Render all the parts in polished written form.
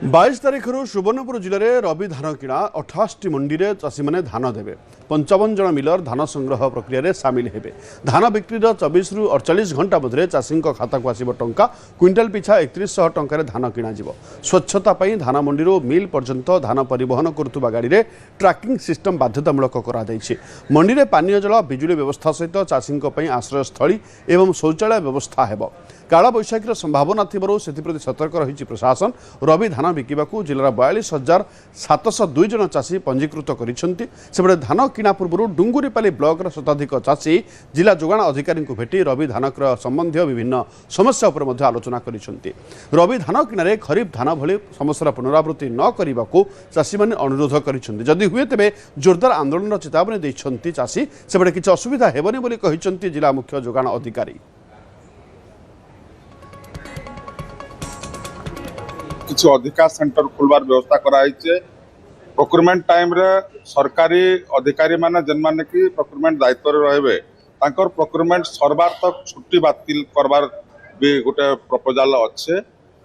22 तारिखर सुवर्णपुर जिले में रवि धान किणा 28 मंडी में चाषी मैंने धान देवे 55 जन मिलर धान संग्रह प्रक्रिया सामिल हेबे। धान बिक्री 24 रु 48 घंटा मध्य चाषी खाता को आसब टंका क्विंटाल पिछा 3100 टंकार धान किणा स्वच्छता धान मंडी मिल पर्यंत धान परिवहन करुवा गाड़ी में ट्रैकिंग सिस्टम बाध्यतामूलक मंडी में पानीय जल बिजुली व्यवस्था सहित चाषी आश्रयस्थली एवं शौचालय व्यवस्था हेब। काला बैशाखीर संभावना थिबारु सेथिप्रति सतर्क रही प्रशासन। रवि धान बिकिबा जिलार 42,702 जन चाषी पंजीकृत करिसेंति। सेबडे धान किणा पूर्व डुंगुरीपाली ब्लॉक शताधिक चाषी जिला जोगाण अधिकारी भेटी रवि धान क्रय संबंधी विभिन्न समस्या उपर मध्य आलोचना करिसेंति। रवि धान किणारे खरीफ धान भली समस्यार पुनरावृत्ति न करने को चाषी माने अनुरोध करिसेंति। जदि हुए तेबे जोरदार आंदोलन चेतावनी दैछंति चाषी। सेबडे किछि असुविधा हेबनी बोली कहिसेंति जिला मुख्य जोगाण अधिकारी। किसी अधिका सेंटर खोलवार व्यवस्था कराई प्रोक्यूरमेंट टाइम रे सरकारी अधिकारी माने जन माने कि प्रोक्यूरमेंट दायित्व रहे तांकर प्रोक्यूरमेंट सरबार तक छुट्टी बातिल करवार भी गोटे प्रपोजाल अच्छे।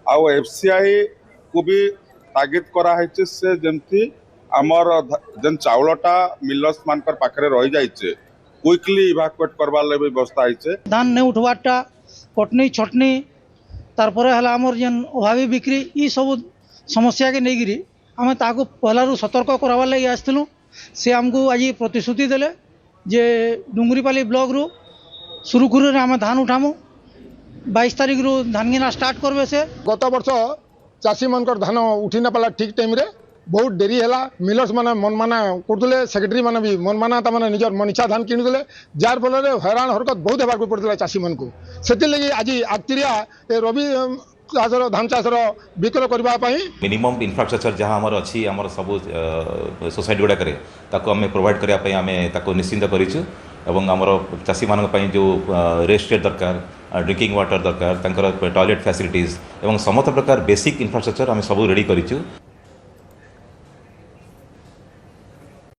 आउ एफसीआई को भी तागिद करा है से जमती आमर जन चावलटा मिलर्स मानकर पाखरे रही जाइए क्विकली इवाकुएट करवार ले व्यवस्था है। धान नहीं उठवाटा कटनी छटनी तारपर है आमर जेन अभावी बिक्री ये सब समस्या के नहीं आम ताको पहलू सतर्क करार लगे आसलु। से आमको आज प्रतिश्रुति देले जे डुंगरीपाली ब्लॉक रु सुरुखुरु आम धान उठामु 22 तारिख रु धान गिना स्टार्ट करबे। से गत वर्ष चाषी मनकर धान उठी ना पाला ठीक टाइम रे बहुत डेरी है। मिलर्स माने मनमाना करते सेक्रेटरी माने भी मनमाना ताने निजर मन इच्छा धान किणुले जार फल हैरान हरकत बहुत होबार को पड़ता चाषी मन को। से लगी आज आक्तिरिया रवि चाषर धान चाषर विक्रय करने मिनिमम इंफ्रास्ट्रक्चर जहाँ आमर अच्छी आमर सब सोसाइटी गुड़ाक आम प्रोवाइड करने निश्चिंत करूँ। आमर चाषी मान जो रेस्ट दरकार ड्रिंकिंग वाटर दरकार टॉयलेट फैसिलिटीज एवं समस्त प्रकार बेसिक इंफ्रास्ट्रक्चर आम सब रेडी करूँ।